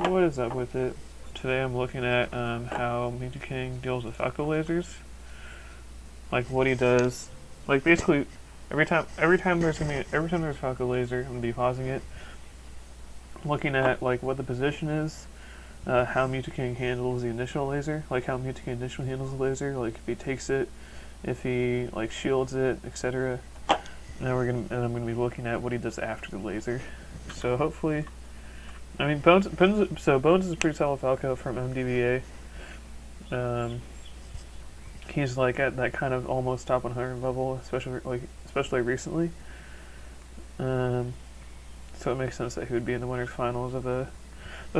what is up with it? Today I'm looking at how m2k deals with falco lasers. Like what he does. Like basically every time there's falco laser, I'm gonna be pausing it, looking at like what the position is, how m2k handles the initial laser, like how m2k initially handles the laser, like if he takes it, if he like shields it, etc. And I'm gonna be looking at what he does after the laser. So hopefully, I mean Bones is a pretty solid falco from MDBA. He's like at that kind of almost top 100 level, especially recently. So it makes sense that he would be in the winners finals of a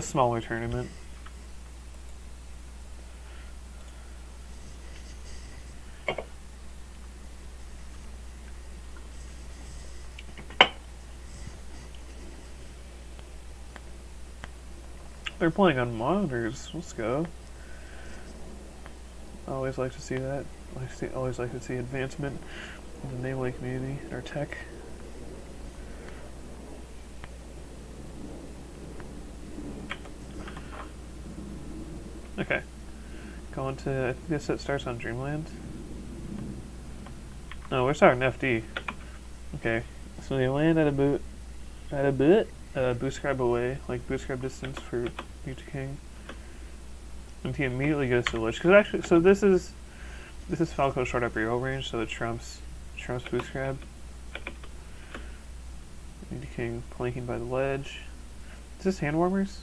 smaller tournament. They're playing on monitors. Let's go. I always like to see that. I always like to see advancement in the melee community or tech. Okay. Going to, I think this set starts on Dreamland. No, we're starting FD. Okay. So they land at a boost grab away, like boost grab distance for m2k. And he immediately goes to ledge. Cause actually, so this is Falco's short up reroll range, so it trumps boost grab. m2k planking by the ledge. Is this hand warmers?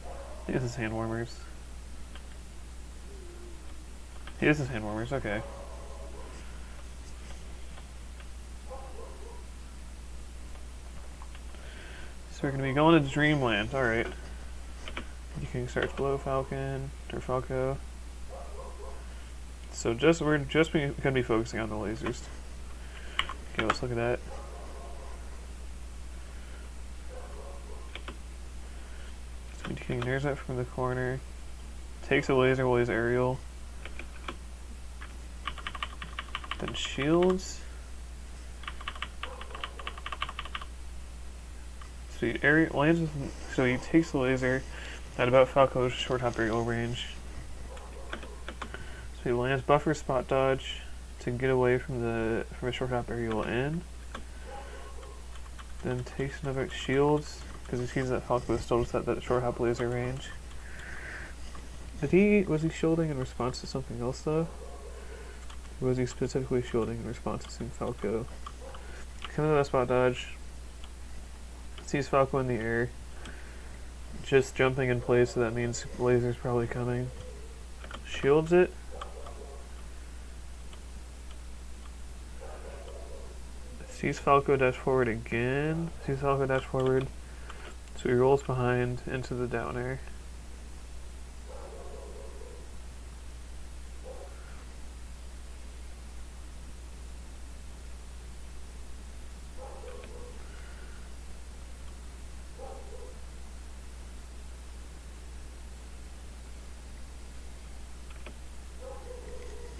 I think this is hand warmers. Yeah, this is hand warmers, okay. So we're gonna be going to Dreamland, alright. m2k starts below Falcon, or Falco. So we're just gonna be focusing on the lasers. Okay, let's look at that. m2k nares that from the corner. Takes a laser while he's aerial. Then shields. So he takes the laser at about Falco's short hop aerial range. So he lands buffer spot dodge to get away from a short hop aerial in. Then takes another shields because he sees that Falco is still at that short hop laser range. Was he shielding in response to something else though? Or was he specifically shielding in response to seeing Falco? Comes to that spot dodge. Sees Falco in the air. Just jumping in place, so that means laser's probably coming. Shields it. Sees Falco dash forward again. Sees Falco dash forward. So he rolls behind into the down air.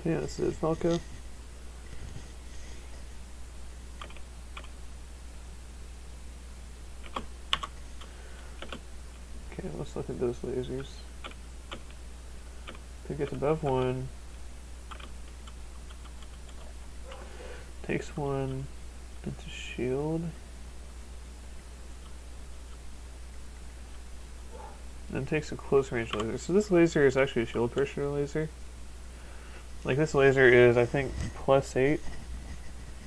Okay, this is Falco. Okay, let's look at those lasers. If it gets above one, takes one into shield, then takes a close range laser. So this laser is actually a shield pressure laser. Like this laser is, I think, +8.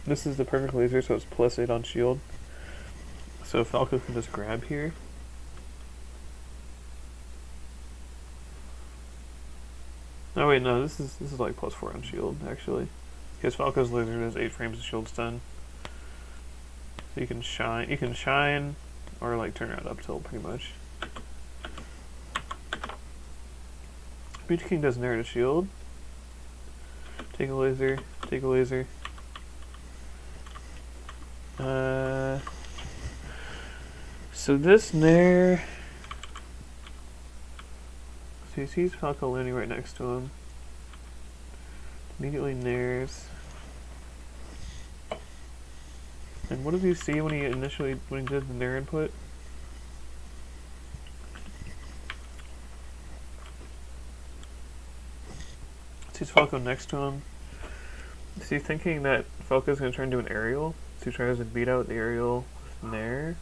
This is the perfect laser, so it's +8 on shield. So Falco can just grab here. Oh wait, no, this is like +4 on shield actually, because Falco's laser does 8 frames of shield stun. So you can shine, or like turn around up tilt pretty much. m2k does nair to shield. Take a laser, take a laser. So this nair, so he sees Falco landing right next to him. Immediately nairs. And what did you see when he did the nair input? Sees Falco next to him. Is he thinking that Falco's going to turn into an aerial? So he tries to beat out the aerial from there.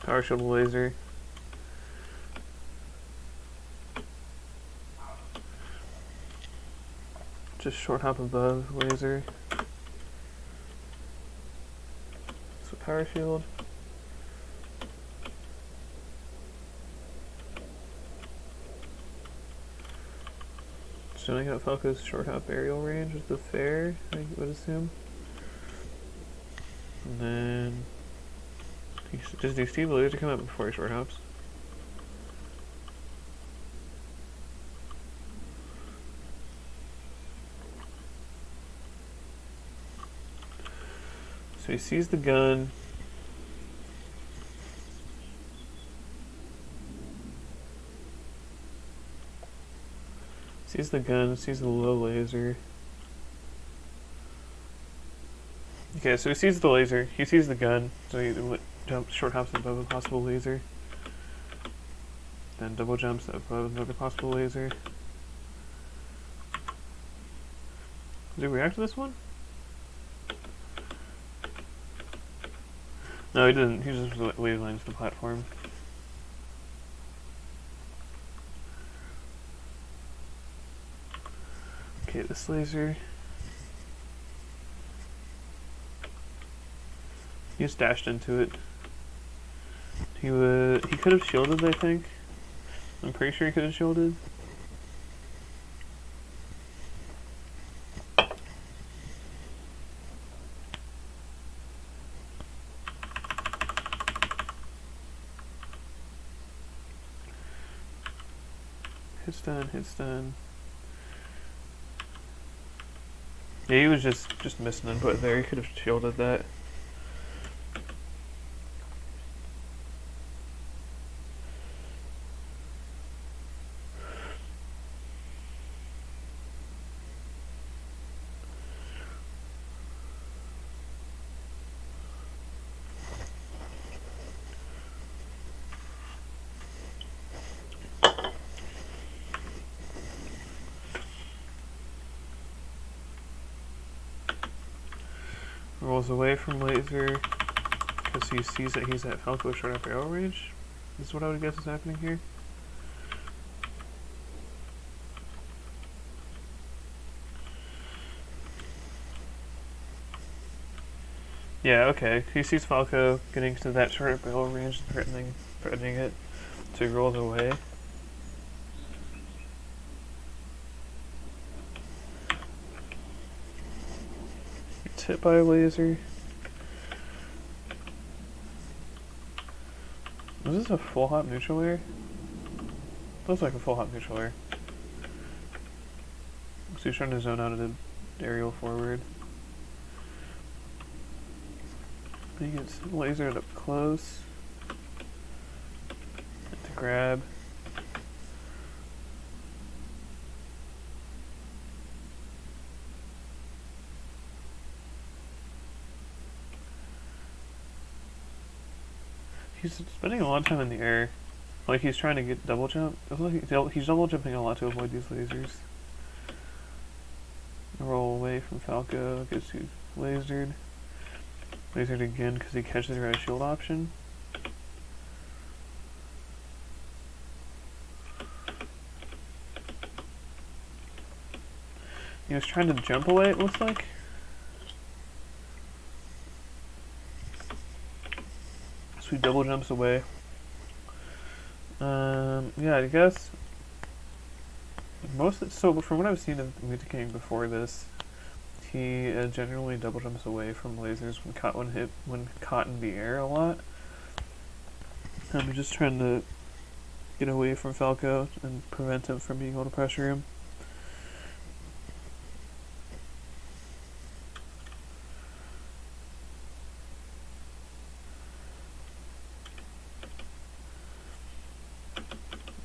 Power shield laser. Just short hop above laser. So power shield. Showing out Falco's short hop aerial range with the fair, I would assume. And then does the Steve laser come up before he short hops? So he sees the gun. Sees the gun, sees the low laser. Okay, so he sees the laser, he sees the gun, so he jumps, short hops above a possible laser. Then double jumps above another possible laser. Did he react to this one? No, he didn't. He just wavelines the platform. Okay, this laser. He just dashed into it. He could have shielded, I think. I'm pretty sure he could have shielded. Hit stun. Yeah, he was just missing input there. He could have shielded that. Rolls away from laser because he sees that he's at Falco short up arrow range. This is what I would guess is happening here. Yeah, okay. He sees Falco getting to that short up arrow range and threatening it, so he rolls away. Hit by a laser. Was this a full hop neutral air? Looks like a full hop neutral air. So he's trying to zone out an aerial forward. He gets lasered up close. To grab. He's spending a lot of time in the air. Like he's trying to get double jump. It looks like he's double jumping a lot to avoid these lasers. Roll away from Falco, gets you lasered. Lasered again because he catches the right shield option. He was trying to jump away, it looks like. So he double jumps away. Yeah, I guess so from what I've seen of m2k before this, he generally double jumps away from lasers when caught in the air a lot. I'm just trying to get away from Falco and prevent him from being able to pressure him.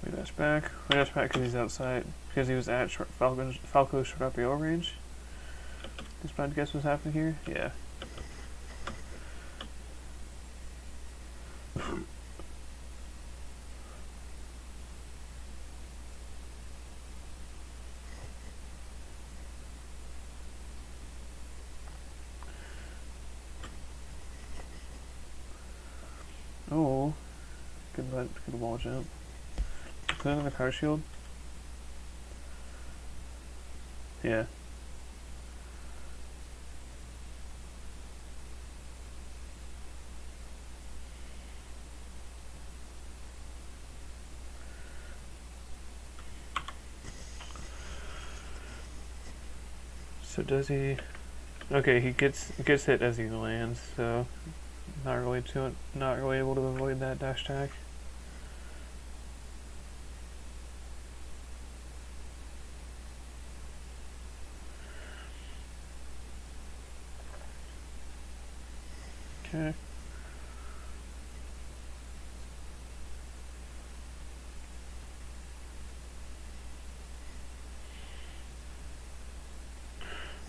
We dash back because he's outside, because he was at Falco's short up AO range. This bad guess what's happening here? Yeah. Oh, good wall jump. Put another power shield. Yeah. So does he? Okay, he gets hit as he lands, so not really able to avoid that dash attack. Okay.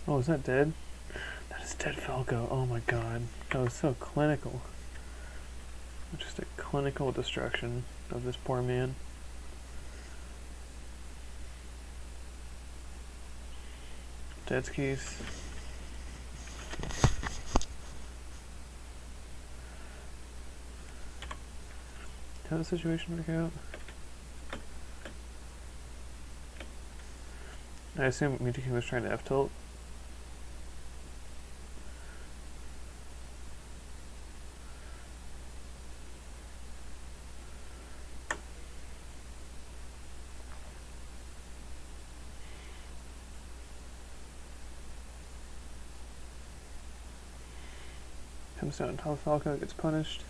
Oh, is that dead? That is dead Falco. Oh my god. That was so clinical. Just a clinical destruction of this poor man. Dead skis. How did the situation work out? I assume m2k was trying to F-tilt. Comes down top Falco, gets punished.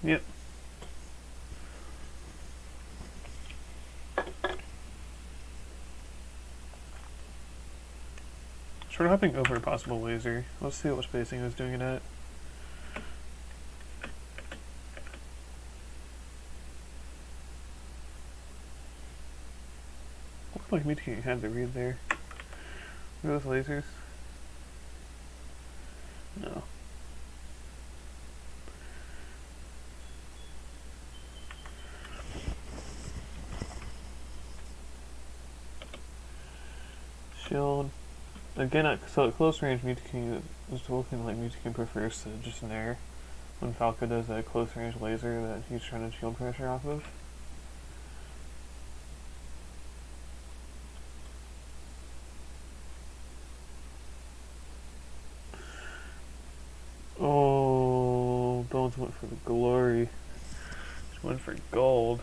Yep. Short hopping over a possible laser. Let's see what spacing I was doing it at. Looked like m2k had the read there. Were those lasers? No. Shield. Again, so at close range, m2k is looking like m2k prefers to just nair when Falco does a close range laser that he's trying to shield pressure off of. Oh, Bones went for the glory. Just went for gold.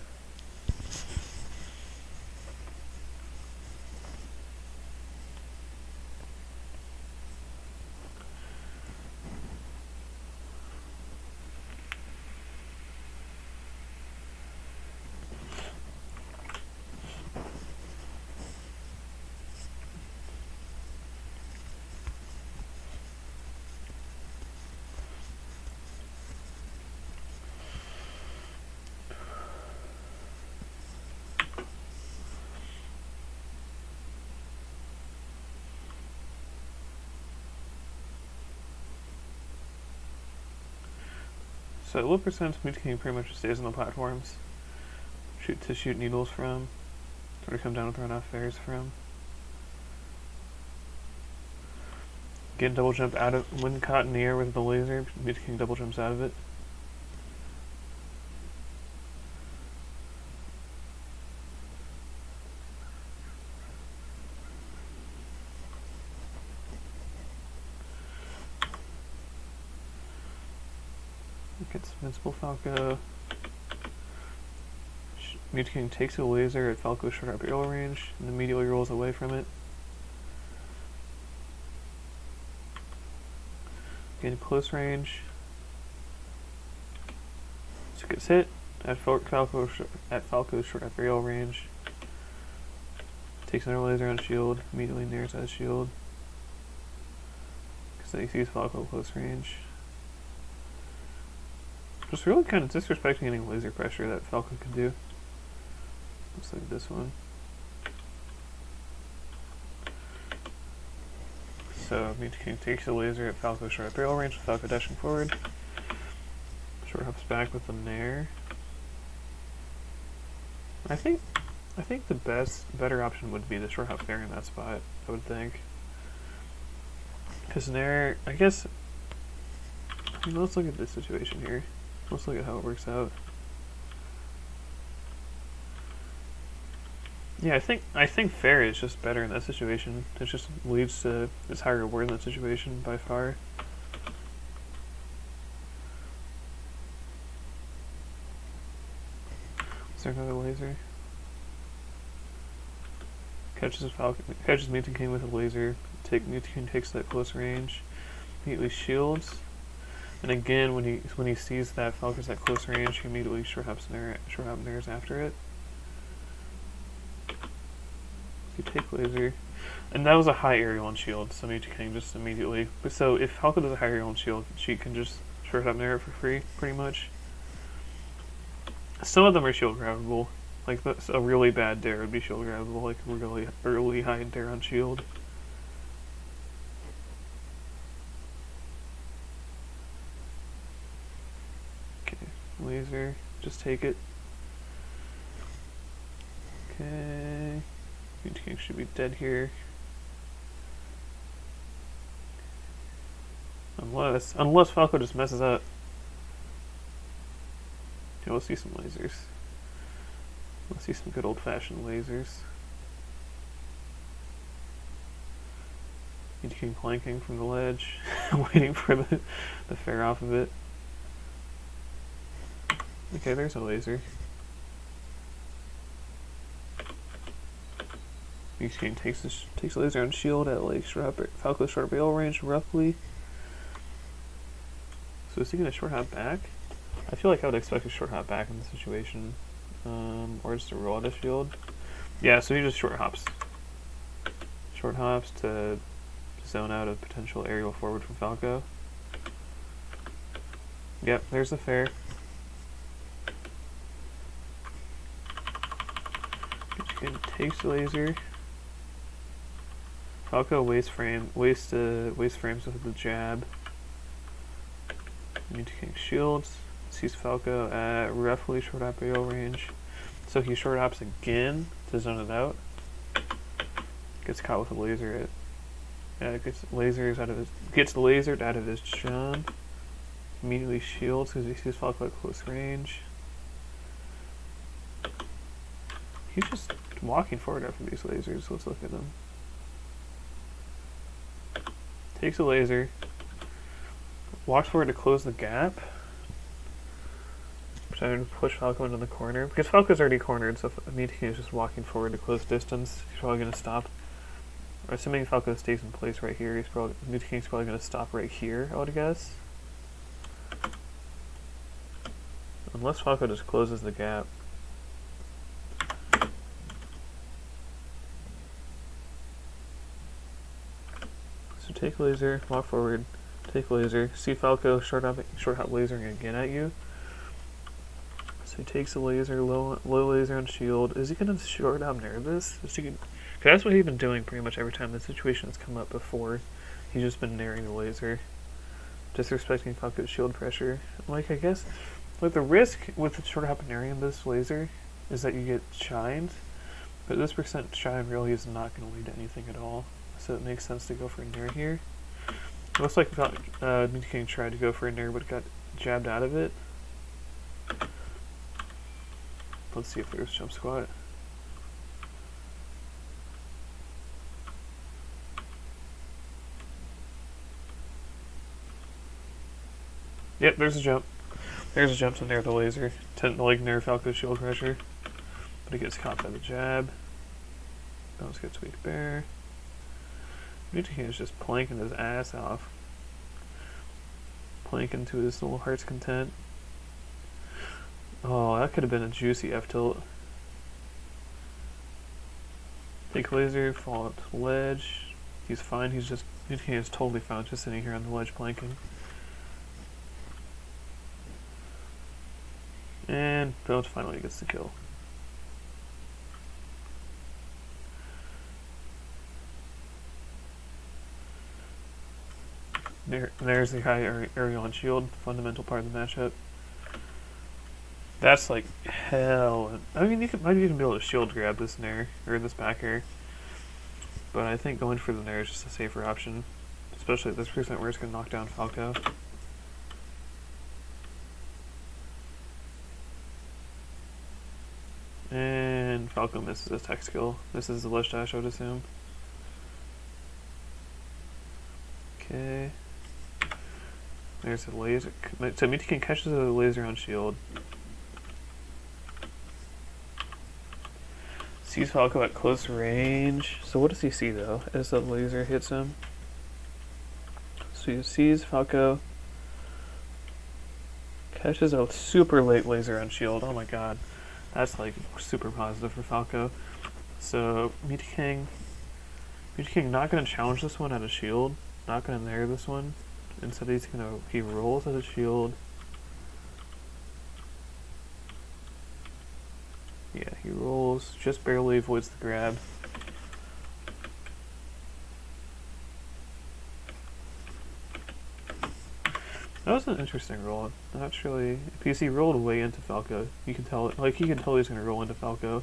So low percent m2k pretty much stays on the platforms. Shoot needles from, or to come down and throw off fares from. Get double jump out of when caught in the air with the laser, m2k double jumps out of it. Gets Invincible Falco. m2k takes a laser at Falco's short up arrow range and immediately rolls away from it. Again, close range. So gets hit at Falco's short up arrow range. Takes another laser on shield, immediately nairs out of shield. Because then he sees Falco close range. Just really kind of disrespecting any laser pressure that Falco could do. Looks like this one. So m2k takes a laser at Falco's short up barrel range with Falco dashing forward. Short hops back with the nair. I think the better option would be the short hop there in that spot, I would think. Because Nair, I guess, let's look at this situation here. Let's look at how it works out. Yeah, I think fair is just better in that situation. It just leads to this higher reward in that situation by far. Is there another laser? Catches a falcon. Catches m2k with a laser. m2k takes that close range. Immediately shields. And again, when he sees that falcon's at close range, he immediately short hops Nairs after it. You take laser, and that was a high aerial and shield, so m2k just immediately. So if Falco does a high aerial and shield, she can just short hop Nair for free, pretty much. Some of them are shield grabbable, like a really bad dare would be shield grabbable, like a really early high dare on shield. Okay, laser, just take it. Okay. m2k should be dead here. Unless Falco just messes up. Okay, we'll see some lasers. We'll see some good old-fashioned lasers. m2k planking from the ledge, waiting for the fair off of it. Okay, there's a laser. m2k takes a laser on shield at like Falco's short barrel range roughly. So is he gonna short hop back? I feel like I would expect a short hop back in this situation. Or just a roll out of shield. Yeah, so he just short hops. Short hops to zone out a potential aerial forward from Falco. Yep, there's the fair. m2k takes the laser. Falco waste frames with the jab. m2k shields. Sees Falco at roughly short hop AO range. So he short hops again to zone it out. Gets caught with a laser gets lasered out of his jump. Immediately shields because he sees Falco at close range. He's just walking forward after these lasers. Let's look at them. Takes a laser, walks forward to close the gap, trying to push Falco into the corner, because Falco's already cornered, so if m2k is just walking forward to close distance, he's probably going to stop. Or assuming Falco stays in place right here, m2k is probably going to stop right here, I would guess. Unless Falco just closes the gap. So take laser, walk forward, take laser, see Falco short hop lasering again at you. So he takes a laser, low laser on shield. Is he going to short hop Nair this? Because that's what he's been doing pretty much every time the situation has come up before. He's just been nairing the laser. Disrespecting Falco's shield pressure. Like, I guess, like the risk with the short hop nairing this laser is that you get shined. But this percent shine really is not going to lead to anything at all. So it makes sense to go for a Nair here. It looks like m2k tried to go for a Nair but got jabbed out of it. Let's see if there's jump squat. Yep, there's a jump. There's a jump to Nair the laser. Tend to like Nair Falco's shield pressure. But he gets caught by the jab. Bounce gets weak bear. m2k is just planking his ass off. Planking to his little heart's content. Oh, that could have been a juicy F-tilt. Take laser, fall up to the ledge. He's fine, m2k is totally fine, just sitting here on the ledge planking. And Bounce finally gets the kill. There's the high aerial and shield, fundamental part of the matchup. That's like hell. I mean, might even be able to shield grab this Nair, or this back air. But I think going for the Nair is just a safer option. Just especially at this percent where it's going to knock down Falco. And Falco misses his tech skill. This is the ledge dash, I would assume. Okay. There's a laser. So m2k catches a laser on shield. Sees Falco at close range. So what does he see though as the laser hits him? So he sees Falco. Catches a super late laser on shield. Oh my god. That's like super positive for Falco. So m2k not going to challenge this one at a shield. Not going to nair this one. Instead he rolls at a shield. Yeah, he rolls, just barely avoids the grab. That was an interesting roll. Actually, because he rolled way into Falco. You can tell, like, he can tell he's gonna roll into Falco.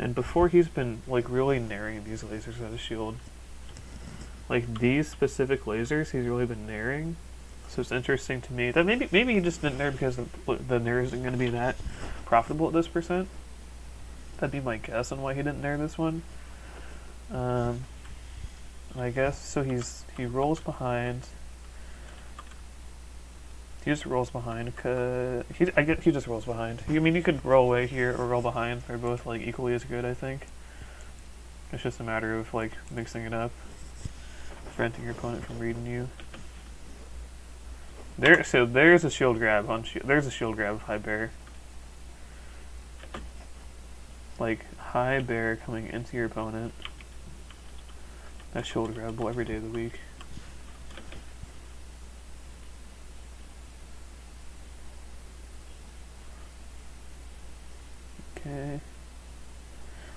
And before he's been, like, really nairing these lasers at a shield. Like, these specific lasers, he's really been nairing. So it's interesting to me that maybe he just didn't nair because the nair isn't going to be that profitable at this percent. That'd be my guess on why he didn't nair this one. I guess so. He rolls behind. He just rolls behind. He just rolls behind. I mean, you could roll away here or roll behind. They're both like equally as good, I think. It's just a matter of like mixing it up, preventing your opponent from reading you. So there's a shield grab on there's a shield grab of high bear. Like high bear coming into your opponent. That's shield grabable every day of the week. Okay.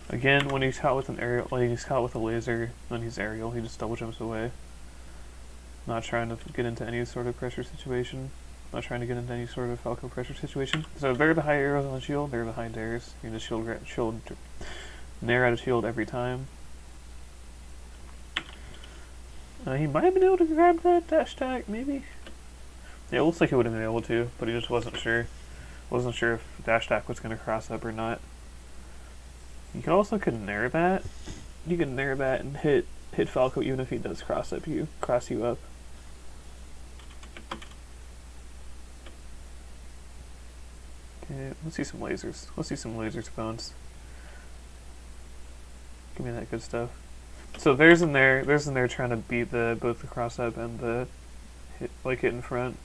Again, when he's caught with an aerial, like he's caught with a laser, then he's aerial. He just double jumps away. Not trying to get into any sort of pressure situation. Not trying to get into any sort of Falco pressure situation. So they're the high arrows on the shield, they're the high dares. You just shield nair out of shield every time. He might have been able to grab that dash attack, maybe? Yeah, it looks like he would have been able to, but he just wasn't sure. Wasn't sure if dash attack was going to cross up or not. You can also nair that. You can nair that and hit Falco even if he does cross you up. Okay, let's see some lasers. Let's see some lasers bounce. Give me that good stuff. So there's in there trying to beat both the cross up and the hit in front,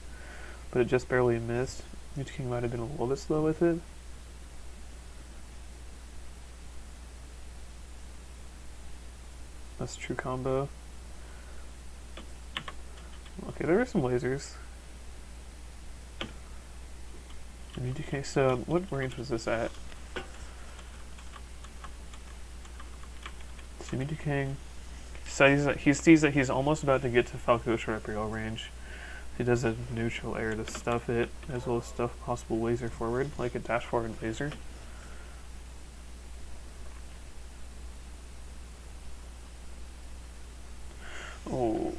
but it just barely missed. m2k might have been a little bit slow with it. That's a true combo. Okay, there are some lasers. m2k, so what range was this at? So m2k, he sees that he's almost about to get to Falco's short aerial range. He does a neutral air to stuff it, as well as stuff possible laser forward, like a dash forward laser. Oh.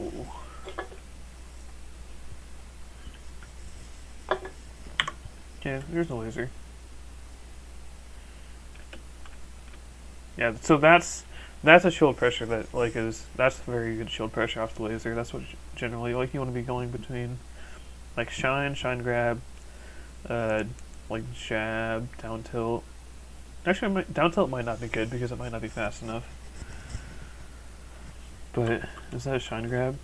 Yeah, there's a laser. Yeah, so that's a shield pressure that that's very good shield pressure off the laser. That's what generally you want to be going between, like shine grab, like jab, down tilt. Actually, down tilt might not be good because it might not be fast enough. But is that a shine grab?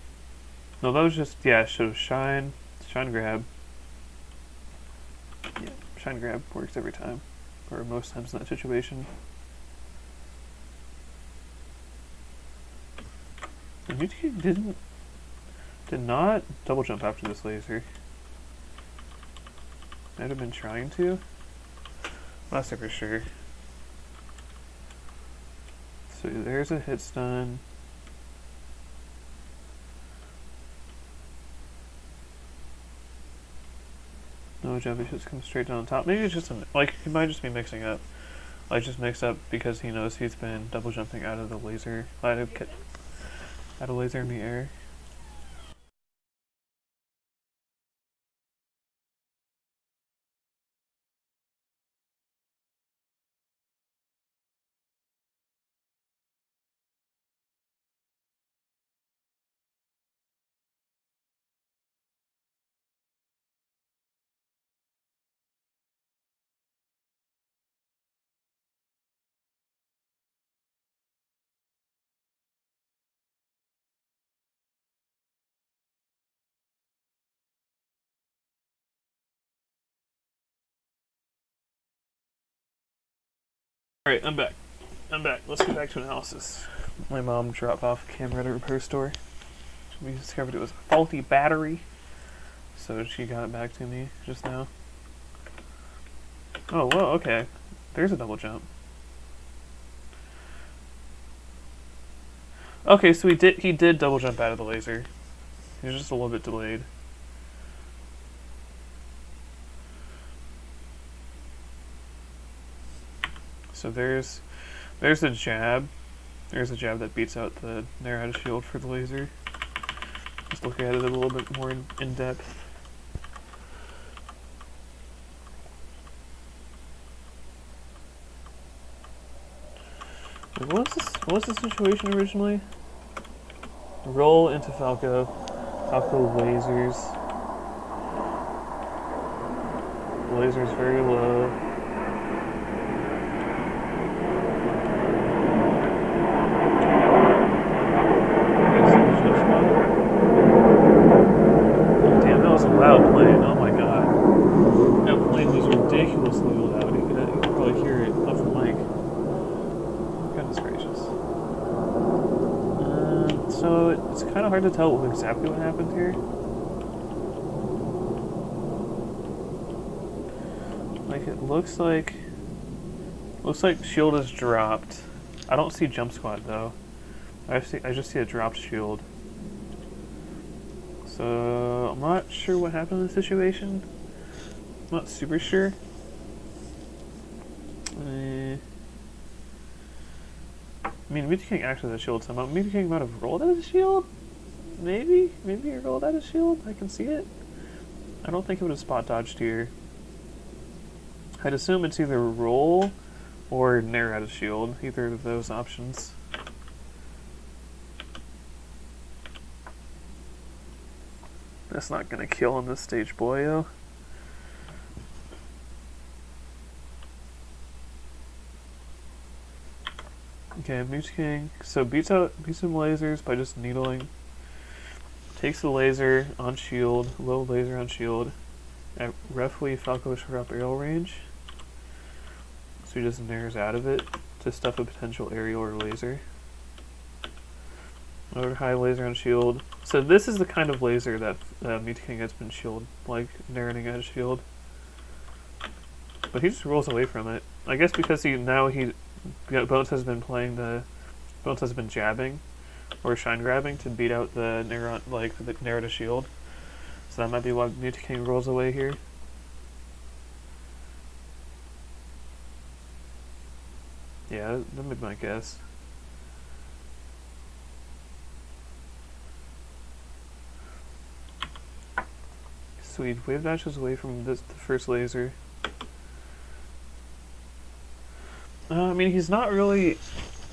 No, that was just so shine grab. Yeah, shine grab works every time, or most times in that situation. And m2k did not double jump after this laser. Might have been trying to. Not for sure. So there's a hit stun. No jump, he just comes straight down the top. Maybe it's just he might just be mixing up. Like just mix up because he knows he's been double jumping out of the laser. Add a laser in the air. Alright, I'm back. Let's get back to analysis. My mom dropped off a camera at a repair store. We discovered it was a faulty battery, so she got it back to me just now. Oh, whoa, okay. There's a double jump. Okay, so he did double jump out of the laser. He was just a little bit delayed. So there's the jab. There's a jab that beats out the narrow shield for the laser. Just look at it a little bit more in depth. What was the situation originally? Roll into Falco. Falco lasers. Laser's very low. Damn, that was a loud plane. Oh my god. That plane was ridiculously loud. You could probably hear it off the mic. Goodness gracious. So it's kind of hard to tell exactly what happened here. Like it looks like shield is dropped. I don't see jump squat though. I just see a dropped shield. So I'm not sure what happened in the situation. I'm not super sure. I mean, m2k actually has a shield somehow. m2k might have rolled out of the shield? Maybe he rolled out of the shield? I can see it. I don't think it would have spot dodged here. I'd assume it's either roll or nair out of shield. Either of those options. That's not gonna kill on this stage, boyo. Okay, m2k. So beats him lasers by just needling. Takes the laser on shield, low laser on shield, at roughly Falco short aerial range. So he just nairs out of it to stuff a potential aerial or laser. Over high laser on shield. So this is the kind of laser that m2k has been shield, like narrating out of shield. But he just rolls away from it. I guess because Bones has been jabbing or shine grabbing to beat out the nair to shield. So that might be why m2k rolls away here. Yeah, that would be my guess. Sweet, wave dashes away from the first laser. I mean, he's not really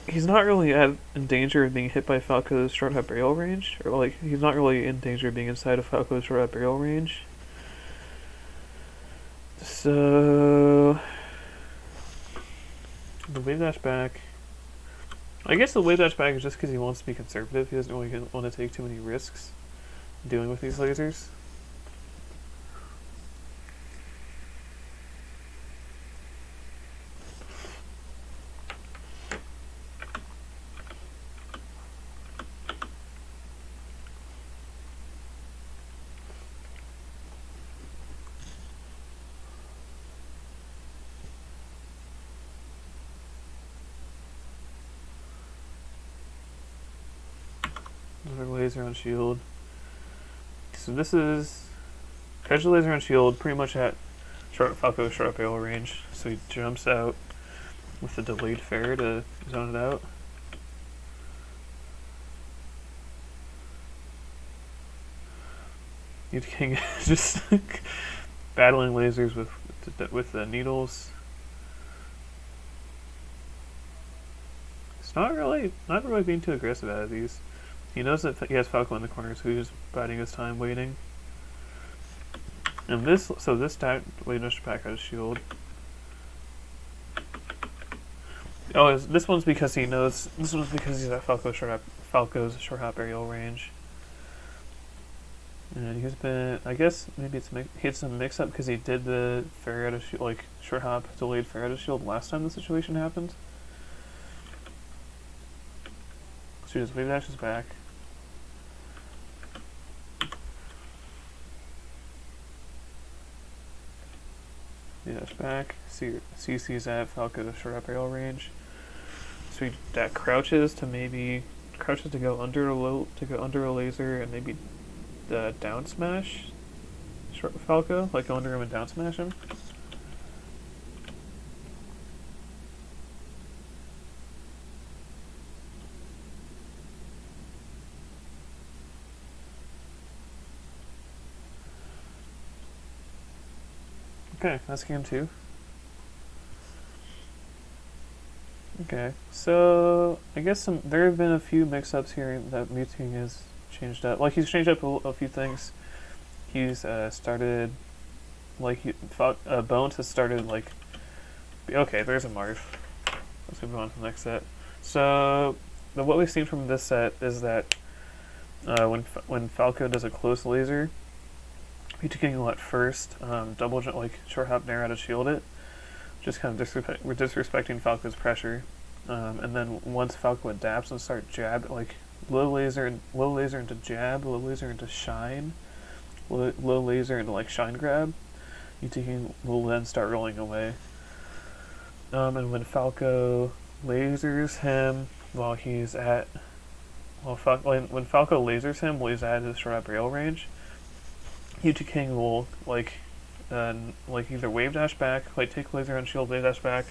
in danger of being hit by Falco's short hop aerial range, or like he's not really in danger of being inside of Falco's short hop aerial range. So the wave dash back. I guess the wave dash back is just because he wants to be conservative. He doesn't really want to take too many risks dealing with these lasers. Another laser on shield. So this is catch the laser on shield pretty much at Falco short up aerial range. So he jumps out with the delayed fair to zone it out. Mute King is just battling lasers with the needles. It's not really being too aggressive out of these. He knows that he has Falco in the corner, so he's just biding his time, waiting. And this wait, back out of shield. Oh, this one's because he knows. This one's because he's at Falco's short hop aerial range. And he's been, I guess maybe it's some mix up because he did the fair out of shield, like short hop delayed fair out of shield last time the situation happened. So he just wave dashes back. Yeah, dash back. CC's at Falco's short hop aerial range. So that crouches to go under a laser and maybe the down smash Falco, like go under him and down smash him. Okay, that's game 2. Okay, so I guess there have been a few mix-ups here that Muting has changed up. Like, he's changed up a few things. He's started, like, Bones has started, like, okay, there's a Marth. Let's move on to the next set. So, what we've seen from this set is that when Falco does a close laser, Muting will at first double jump, like, short hop nair out of shield it. Just kind of we're disrespecting Falco's pressure, and then once Falco adapts and start jab, like low laser into jab, low laser into shine, low laser into like shine grab, Muting will then start rolling away. And when Falco lasers him when Falco lasers him while he's at his short hop rail range, Muting will either wave dash back, like take laser on shield, wave dash back,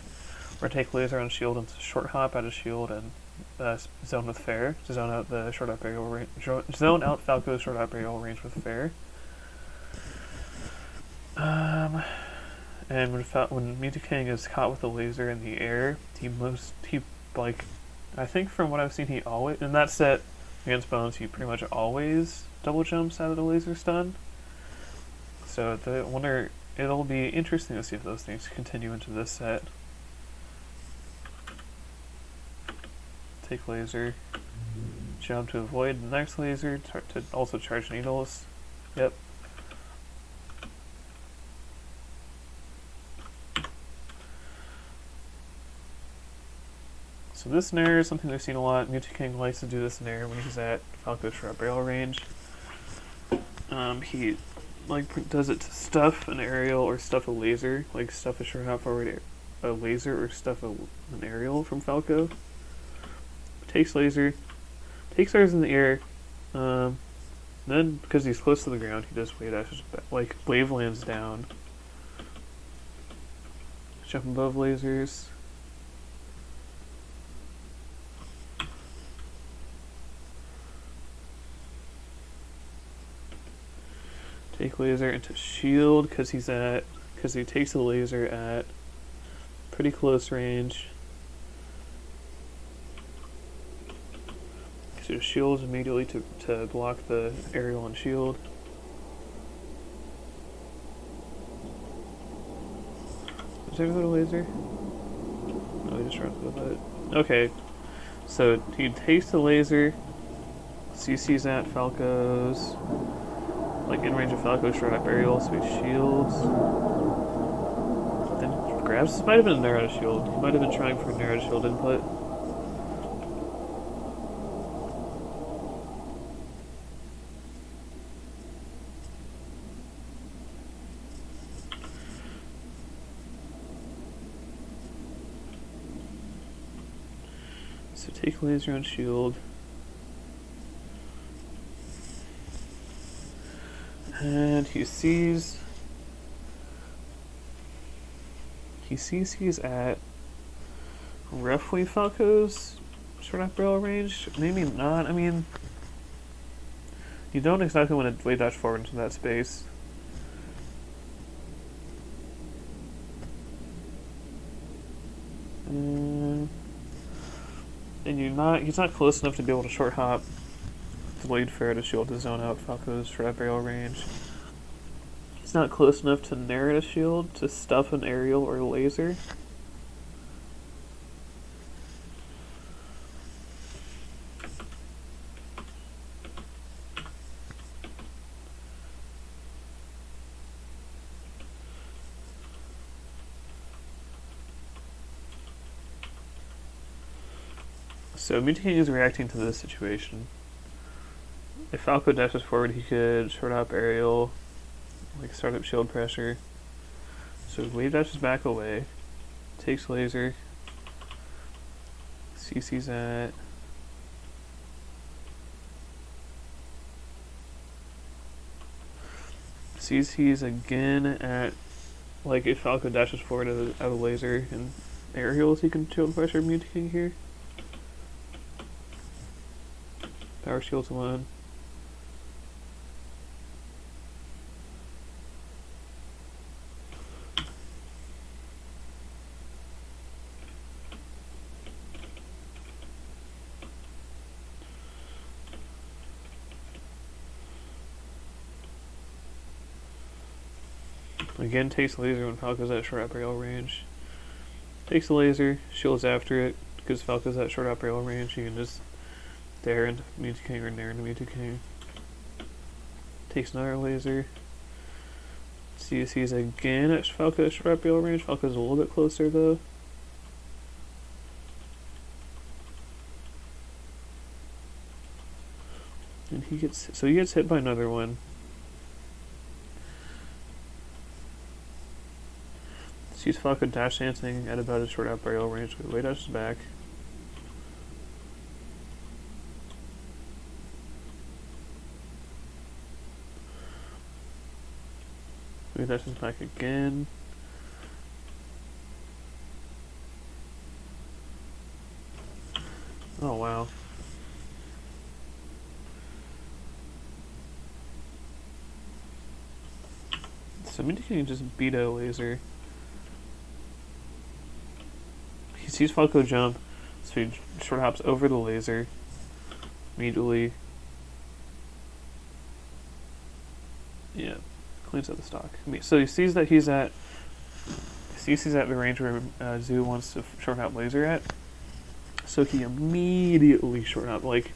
or take laser on shield and short hop out of shield and zone with fair, to zone out the short hop aerial range, zone out Falco's short hop aerial range with fair. And when Muting is caught with a laser in the air, I think from what I've seen, he always, in that set against Bones, he pretty much always double jumps out of the laser stun. So it'll be interesting to see if those things continue into this set. Take laser, jump to avoid the next laser, to also charge needles. Yep. So this nair is something we've seen a lot. Muting likes to do this nair when he's at Falco's short rail range. He does it to stuff an aerial or stuff a laser, like stuff a short hop forward a laser or stuff an aerial from Falco. Takes laser, takes ours in the air, then because he's close to the ground, he does wave dashes back, like wave lands down, jump above lasers. Take laser into shield because he takes the laser at pretty close range. So shields immediately to block the aerial and shield. Is there a little laser? No, he just runs with it. Okay, so he takes the laser, CC's at Falco's, like in range of Falco's short hop aerial, so he shields. Then grabs. This might have been a nair out of shield. He might have been trying for a nair out of shield input. So take laser on shield. And he sees he's at roughly Falco's short hop barrel range. Maybe not. I mean, You don't exactly want to wave dash forward into that space. And he's not close enough to be able to short hop delayed fair to shield to zone out Falco's short aerial range. He's not close enough to narrow a shield to stuff an aerial or laser. So m2k is reacting to this situation. If Falco dashes forward, he could short hop aerial, like start up shield pressure. So wave dashes back away, takes laser, CC's at CC's again at, like, if Falco dashes forward out of laser and aerials, he can shield pressure m2k here. Power shields alone. Again, takes laser when Falco's at short up rail range. Takes the laser, shields after it, because Falco's at short up rail range, you can just dare into m2k or dare into m2k. Takes another laser. CC's again at Falco at short up rail range. Falco's a little bit closer though. And he gets hit by another one. Sees Falco dash dancing at about a short up rail range, but way dashes back. Way dashes back again. Oh wow. So m2k can just beat a laser. He sees Falco jump, so he short hops over the laser immediately. Yeah, cleans up the stock. So he sees that he's at the range where Zoo wants to short hop laser at. So he immediately short hop, like,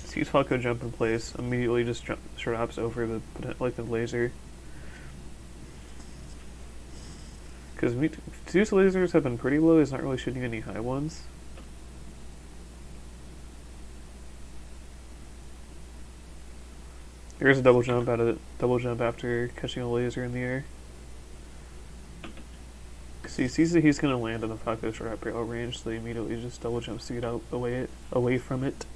sees Falco jump in place, immediately just short hops over the laser. Because Zoo's lasers have been pretty low, he's not really shooting any high ones. Here's a double jump after catching a laser in the air. So he sees that he's going to land on the Falco short up rail range, so he immediately just double jumps to get out away from it.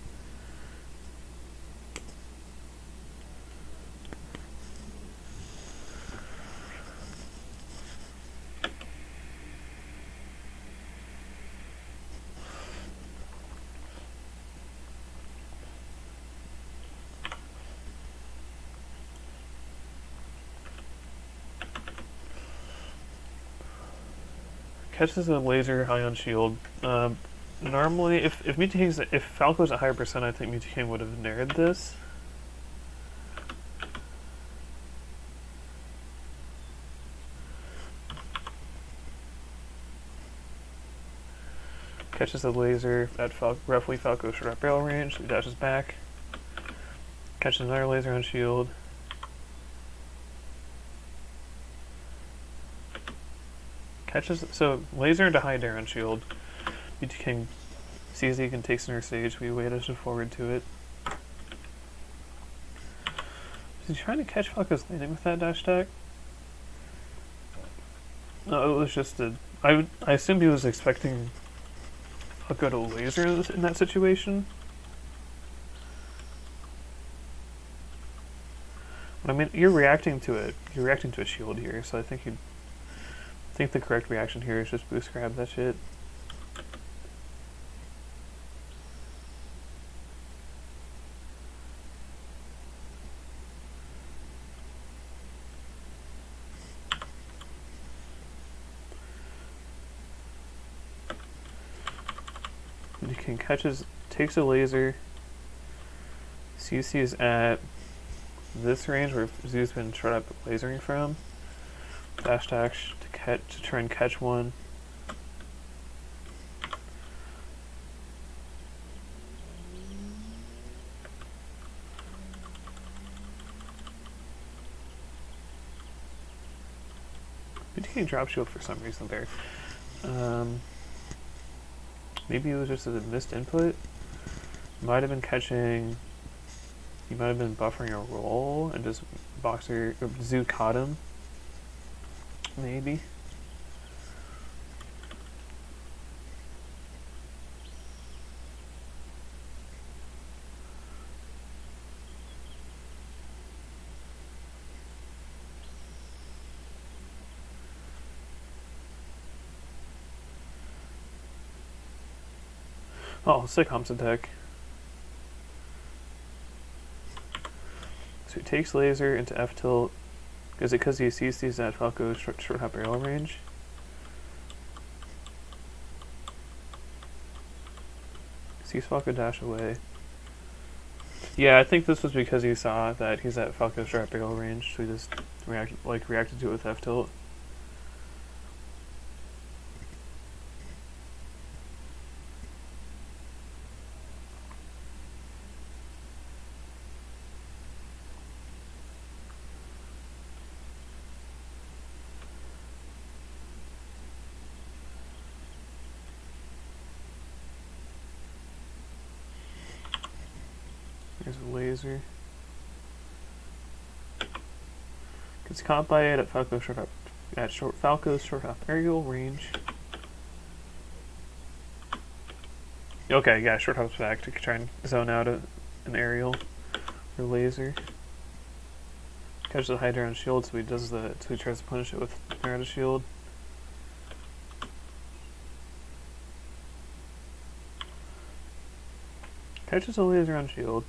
Catches a laser high on shield. Normally, if Falco's at higher percent, I think m2k would have nared this. Catches the laser at roughly Falco's short up rail range, so he dashes back. Catches another laser on shield. So laser into high dare on shield. m2k sees he can take center stage, we way dashes forward to it. Is he trying to catch Falco's landing with that dash attack? No, it was just I assumed he was expecting Falco to laser in that situation. I mean, you're reacting to it. You're reacting to a shield here, so I think the correct reaction here is just boost grab that shit. You can takes a laser. CC is at this range where Zoo's been short up lasering from. Dash to try and catch one. m2k drop shield for some reason there. Maybe it was just a missed input. Might have been catching. He might have been buffering a roll and just Zoo caught him. Maybe. Oh, sick humps attack. So he takes laser into F tilt. Is it because he sees these at Falco's short hop barrel range? Sees Falco dash away. Yeah, I think this was because he saw that he's at Falco's short hop barrel range, so he just reacted to it with F tilt. There's a laser. Gets caught by it at Falco's short hop aerial range. Okay, yeah, short hop's back to try and zone out an aerial or laser. Catches the Hydra on shield, so he tries to punish it with Narada shield. Catches a laser on shield.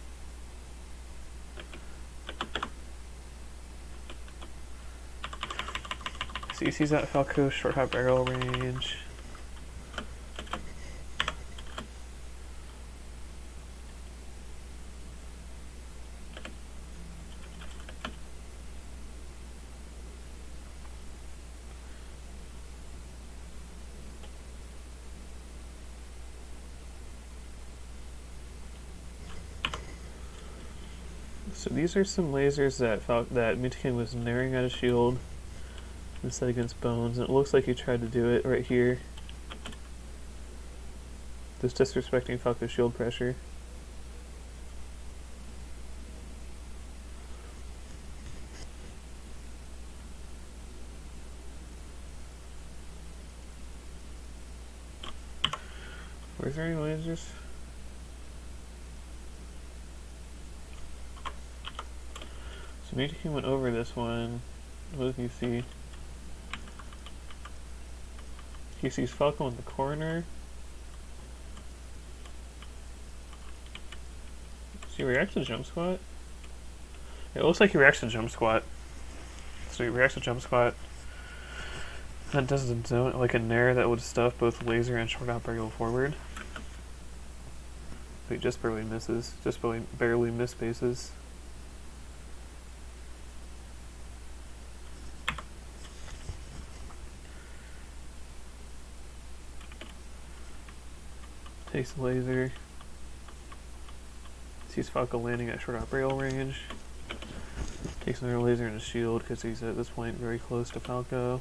CC's at Falco's short hop barrel range. So these are some lasers that m2k was narrowing out a shield instead against Bones, and it looks like he tried to do it right here. Just disrespecting Falco's shield pressure. Where's there any lasers? So m2k went over this one. What did you see? He sees Falco in the corner. Does he react to jump squat? It looks like he reacts to jump squat. So he reacts to jump squat. That does a zone, like a nair that would stuff both laser and short hop aerial forward. But he just barely misses. Just barely miss spaces. Takes the laser. Sees Falco landing at short hop rail range. Takes another laser in his shield because he's at this point very close to Falco.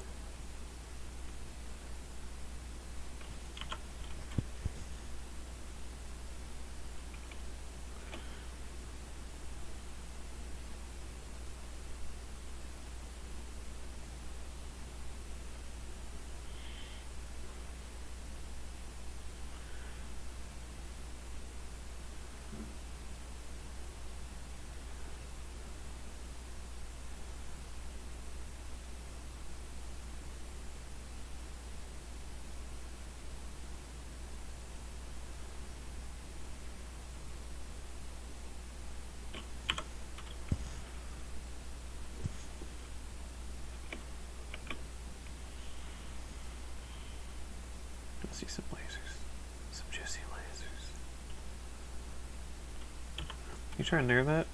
See some lasers. Some juicy lasers. You try and nair that?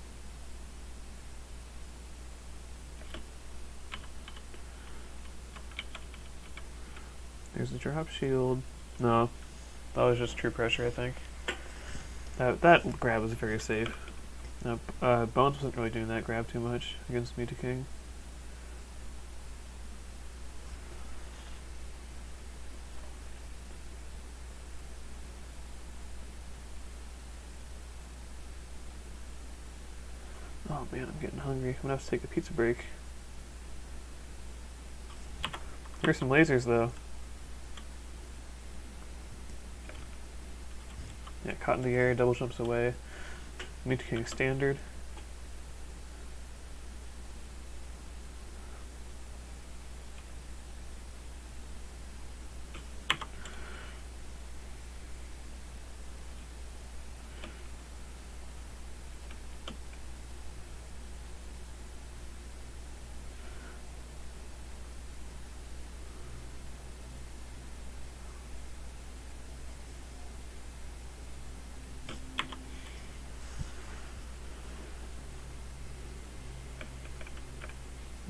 There's the drop shield. No, that was just true pressure, I think. That grab was very safe. No, Bones wasn't really doing that grab too much against m2k. Oh man, I'm getting hungry. I'm gonna have to take a pizza break. Here's some lasers though. Yeah, caught in the air, double jumps away. m2k standard.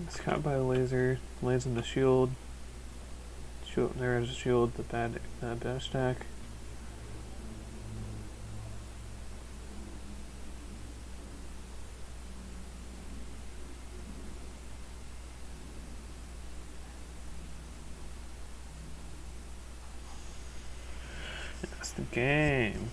It's caught by a laser, lands in the shield. There is a shield, the bad stack. That's the game.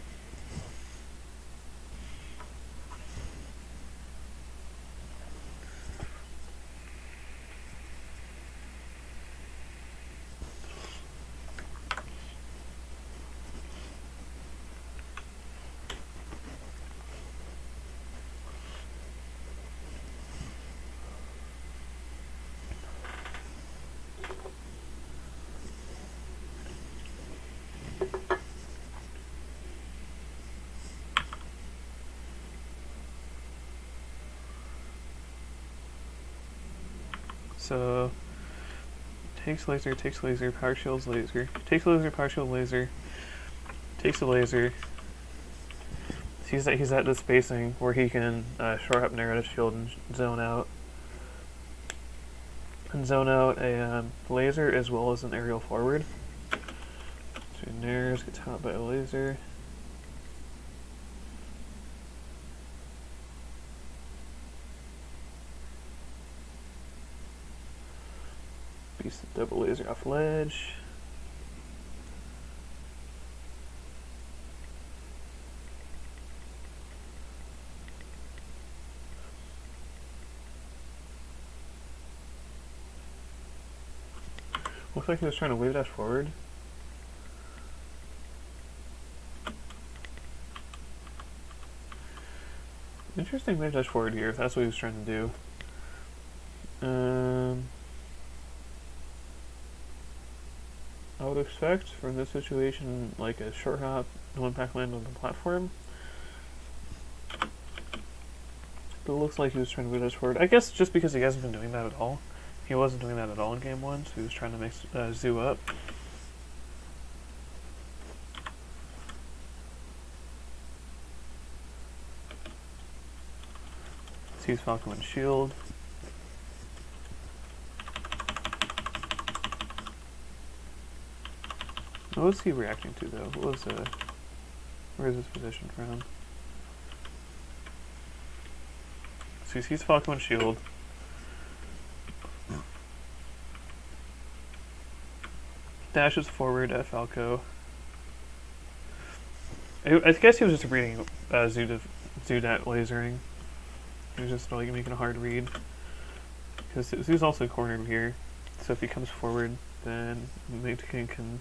So, takes laser, power shields laser, takes laser, power shield laser, takes a laser. He's at the spacing where he can shore up narrative shield and zone out. And zone out a laser as well as an aerial forward. So he nairs, gets hot by a laser. Beats the double laser off ledge. Looks like he was trying to wave dash forward. Interesting wave dash forward here, if that's what he was trying to do. I would expect from this situation like a short hop, no impact land on the platform. But it looks like he was trying to wave dash forward. I guess just because he hasn't been doing that at all. He wasn't doing that at all in game 1, so he was trying to make zoo up. Sees Falco and shield. What was he reacting to though? What was where is his position from? So he sees Falco and shield. Dashes forward at Falco. I guess he was just reading Zoodat lasering. He was just like making a hard read. Because Zoo's also cornered here. So if he comes forward, then m2k can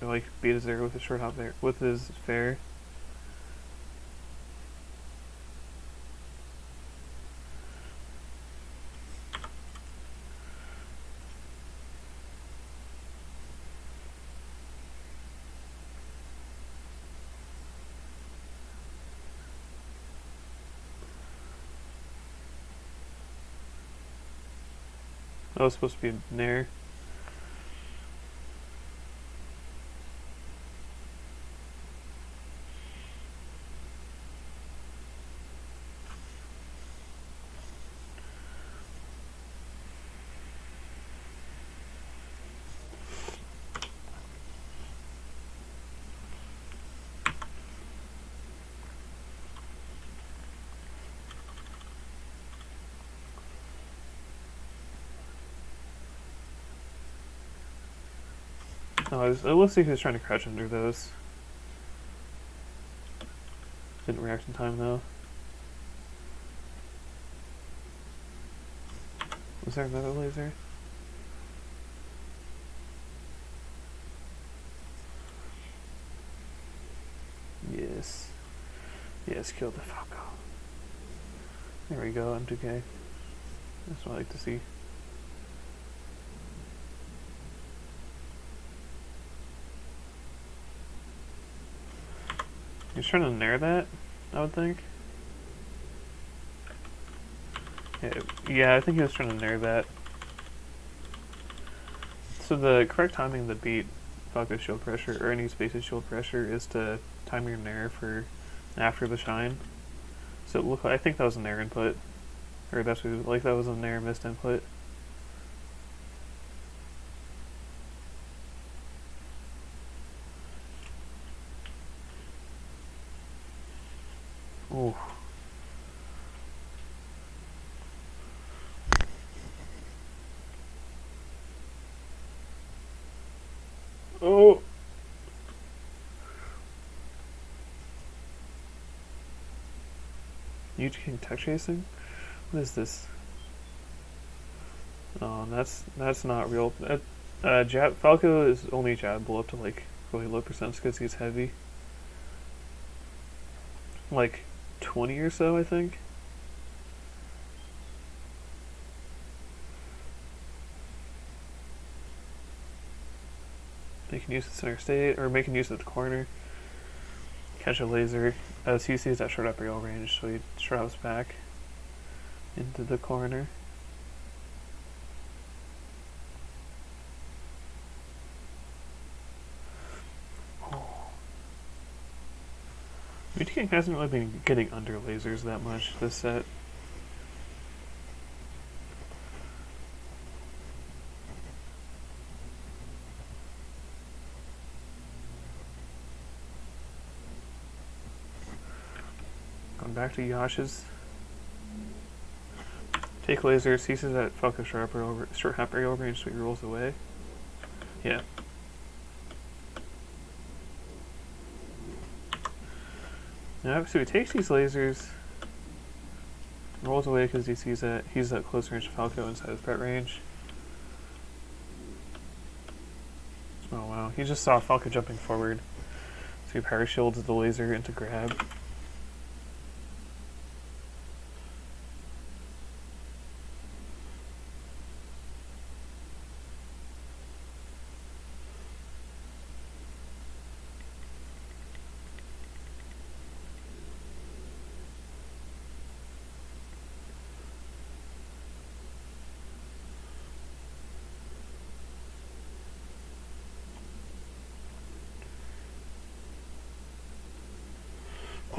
like beat his there with his short hop there with his fair. That was supposed to be a nair. No, it looks like he was trying to crouch under those. Didn't react in time though. Was there another laser? Yes. Yes, killed the falco. There we go, m2k. That's what I like to see. He's trying to nair that, I would think. Yeah, I think he was trying to nair that. So the correct timing to beat Falco's shield pressure, or any space's shield pressure, is to time your nair for after the shine. So it looked like, I think that was a nair input. Or that's what, like that was a nair missed input. Ooh. Oh! m2k tech chasing? What is this? Oh, that's not real. Falco is only jabbable up to like really low percents because he's heavy. Like 20 or so, I think. Making use of center state, or making use of the corner. Catch a laser as he sees that short up rail range, so he shrouds back into the corner. m2k hasn't really been getting under lasers that much this set. Going back to Yash's. Take laser, seizes that Falco short half rail range, so he rolls away. Yeah. Now, so he takes these lasers, rolls away because he sees that he's that close range Falco inside of threat range. Oh wow, he just saw Falco jumping forward, so he power shields the laser into grab.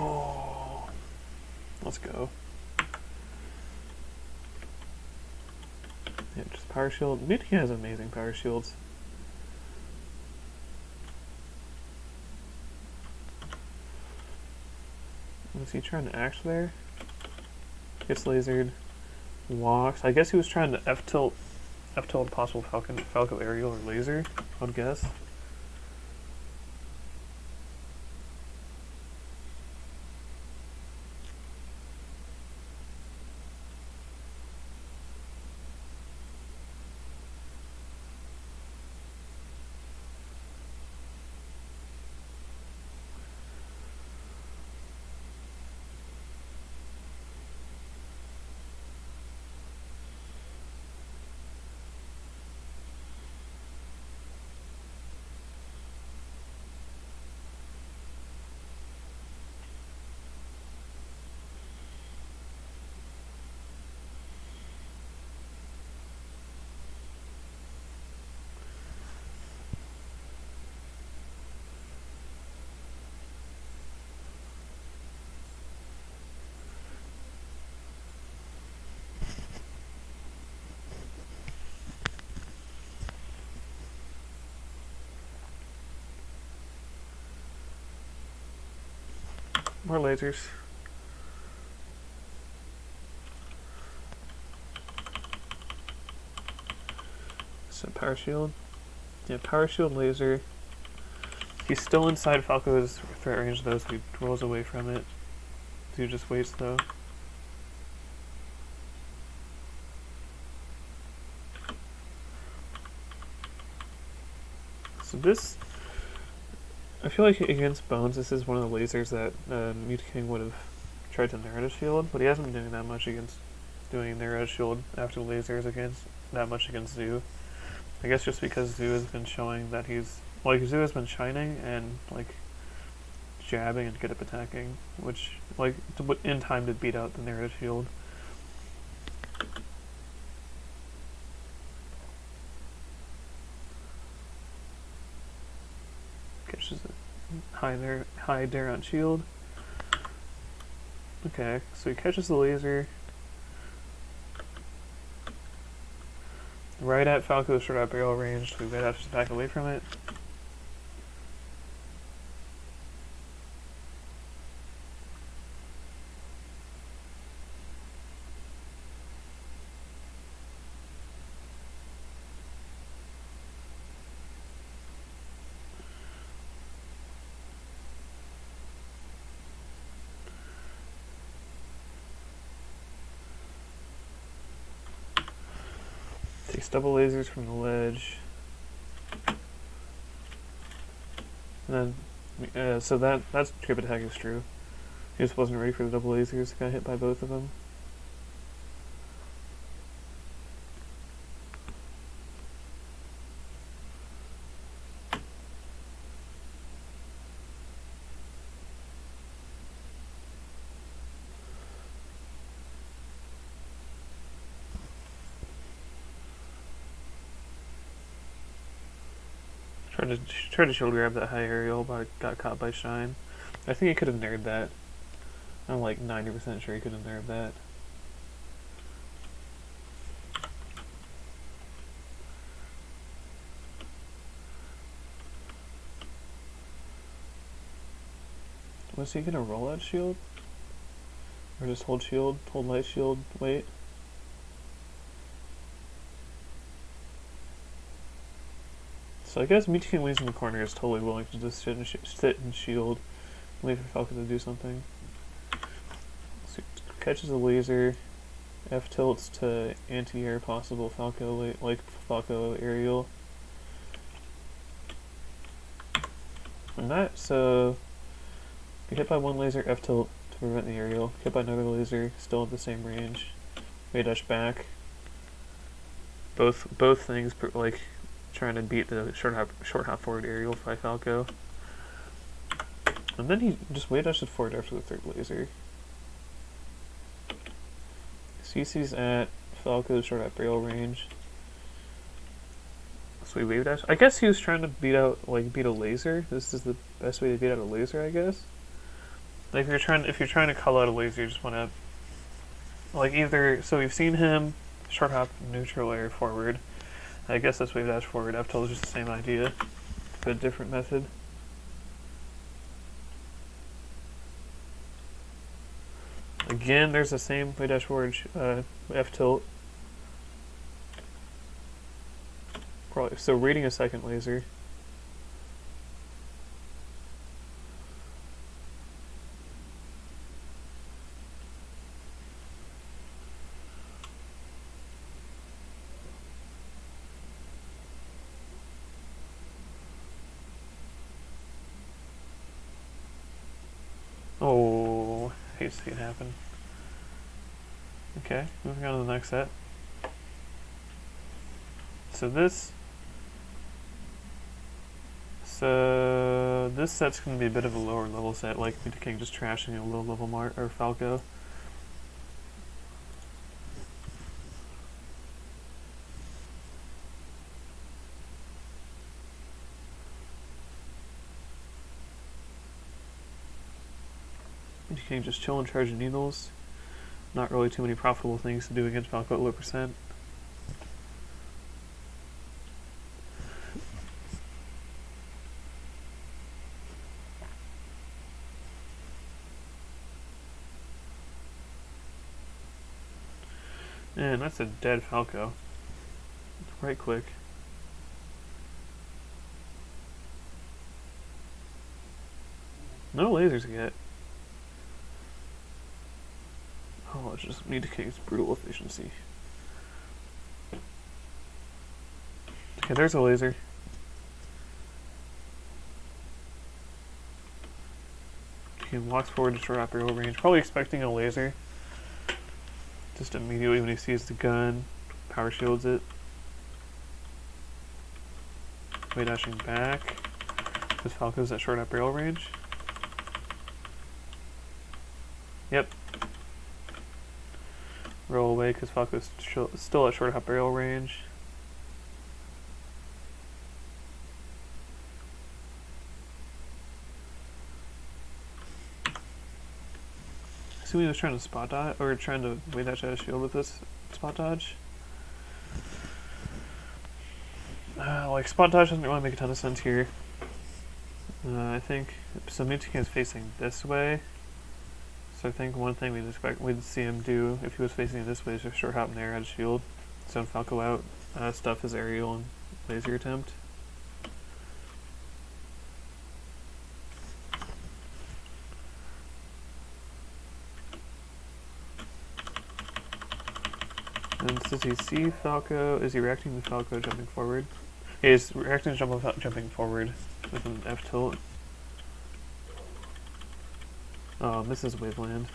Oh, let's go. Yeah, just power shield. m2k has amazing power shields. Was he trying to act there? Gets lasered. Walks. I guess he was trying to F-tilt possible Falco aerial or laser, I would guess. More lasers. So power shield. Yeah, power shield laser. He's still inside Falco's threat range though, so he rolls away from it. So he just waits though. So this, I feel like against Bones, this is one of the lasers that m2k would have tried to narrative shield, but he hasn't been doing that much against doing narrative shield after lasers against that much against Zoo. I guess just because Zoo has been showing that he's like Zoo has been shining and like jabbing and good at attacking, which like in time to beat out the narrative shield. Catches it high there on shield. Okay, so he catches the laser. Right at Falco's short out barrel range, so we might have to back away from it. Takes double lasers from the ledge. And then, so that's trip attack is true. He just wasn't ready for the double lasers, got hit by both of them. Tried to shield grab that high aerial, but got caught by Shine. I think he could have nared that. I'm like 90% sure he could have nared that. Was he gonna roll out shield? Or just hold shield, hold light shield, wait? So I guess m2k wins in the corner is totally willing to just sit and shield, wait for Falco to do something. So catches a laser, F tilts to anti-air possible Falco, like Falco aerial. And that, so get hit by one laser, F tilt to prevent the aerial. Hit by another laser, still at the same range. May dash back. Both things like trying to beat the short hop forward aerial by Falco. And then he just wave dashes forward after the third laser. CC's at Falco's short hop barrel range. So we wave dash. I guess he was trying to beat a laser. This is the best way to beat out a laser, I guess. Like if you're trying to call out a laser, you just want to like either. So we've seen him short hop neutral air forward. I guess that's wave dash forward. F tilt is just the same idea, but different method. Again, there's the same wave dash forward F tilt. Probably so. Reading a second laser. Oh, I hate to see it happen. Okay, moving on to the next set. So this set's going to be a bit of a lower level set, like m2k just trashing a low level or Falco. m2k just chill and charge needles. Not really too many profitable things to do against Falco at low percent. And that's a dead Falco. Right click. No lasers yet. Oh, it's just m2k's brutal efficiency. Okay, there's a laser. He walks forward to short operational range, probably expecting a laser. Just immediately when he sees the gun, power shields it. Way dashing back. Because Falco's at short up rail range. Yep. Roll away because Falco's still at short up rail range. Assuming he was trying to spot dodge, or trying to way dash out a shield with this spot dodge. Like, spot dodge doesn't really make a ton of sense here. I think, so m2k is facing this way. So I think one thing we'd see him do if he was facing this way is just short hop and air out a shield. Send Falco out, stuff his aerial and laser attempt. And does he see Falco? Is he reacting to Falco jumping forward? Yeah, he's reacting to jumping forward with an F tilt. Oh, misses Waveland.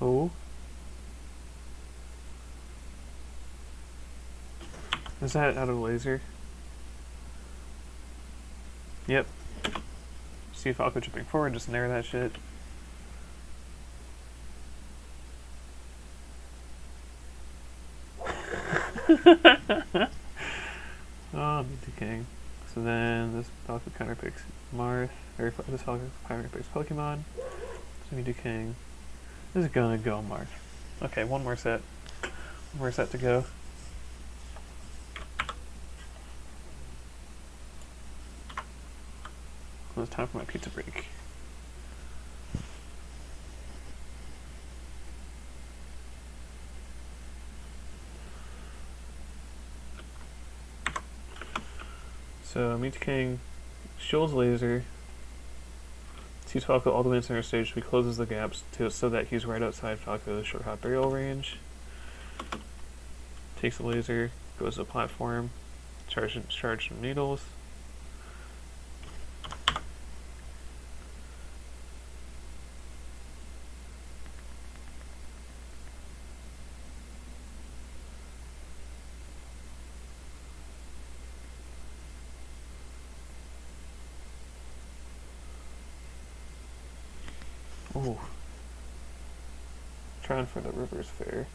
Oh. Is that out of laser? Yep. See Falco jumping forward, just nair that shit. Oh, m2k. So then this Falco counterpicks Marth, or this Falco counterpicks Pokemon. So m2k is gonna go Marth. Okay, one more set. One more set to go. Well, it's time for my pizza break. So m2k shields laser, sees Falco all the way in center stage, so he closes the gaps so that he's right outside Falco's short hop burial range. Takes the laser, goes to the platform, charge some needles. Ooh. Trying for the reverse fair.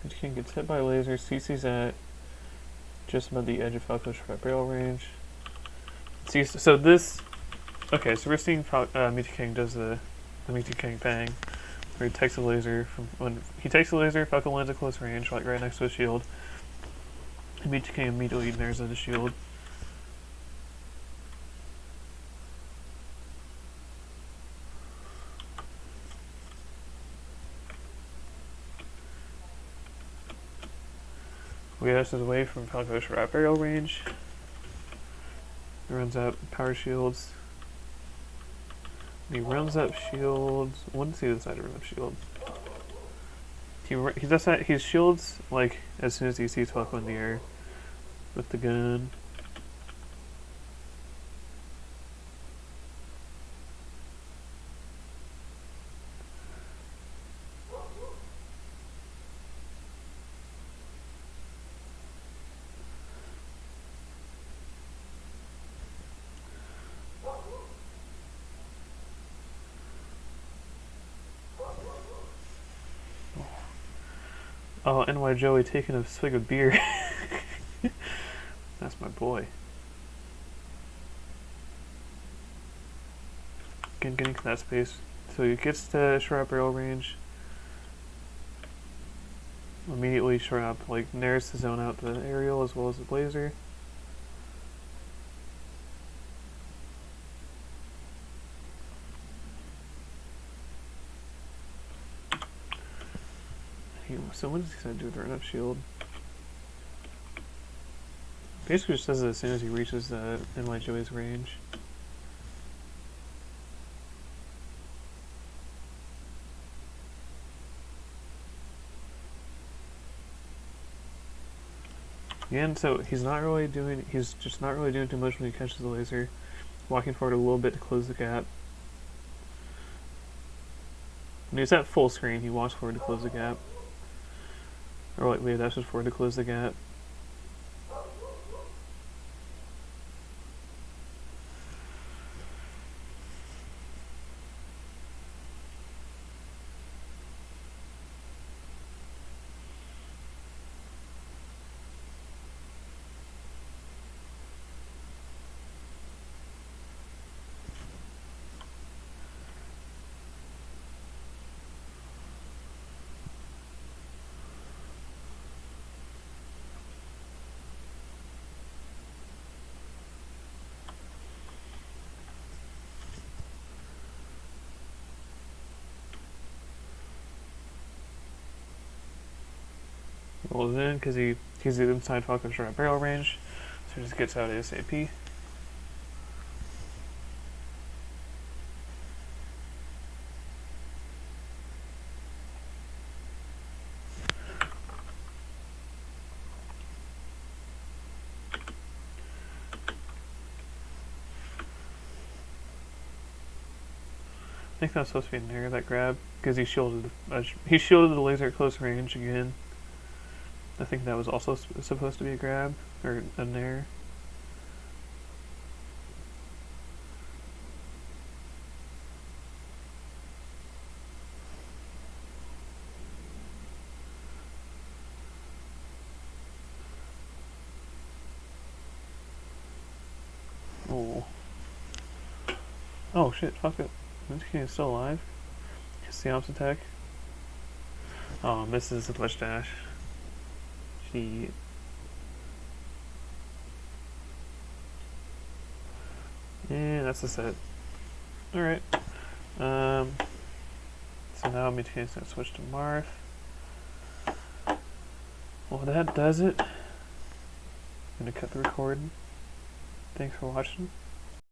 m2k gets hit by a laser, CC's at just above the edge of Falco's short rail range. So this, okay, so we're seeing m2k does the m2k bang, where he takes a laser when he takes a laser, Falco lands at close range, like right next to a shield. m2k immediately nairs at a shield. We dashes away from Falco's short burial range. He runs up power shields. He runs up shields. I want to see the side to run up shield. He does that. He shields like as soon as he sees Falco in the air with the gun. Oh, NY Joey taking a swig of beer. That's my boy. Again, getting to that space. So he gets to short up barrel range. Immediately short up, like, nares to zone out the aerial as well as the blazer. So what is he going to do with the run-up shield? Basically just says that as soon as he reaches NY Joey's range. Again, so he's just not really doing too much when he catches the laser. Walking forward a little bit to close the gap. When he's at full screen, he walks forward to close the gap. Or like wait, that's just forward to close the gap. Rolls in because he's inside falco short barrel range, so he just gets out ASAP. I think that's supposed to be an air, that grab, because he shielded the laser at close range again. I think that was also supposed to be a grab, or a nair. Oh. Oh shit, fuck it. m2k is still alive. Hits the ops attack. Oh, misses the push dash. Shit. Yeah, that's the set. Alright. So now m2k is going to switch to Marth. Well, that does it. I'm going to cut the recording. Thanks for watching.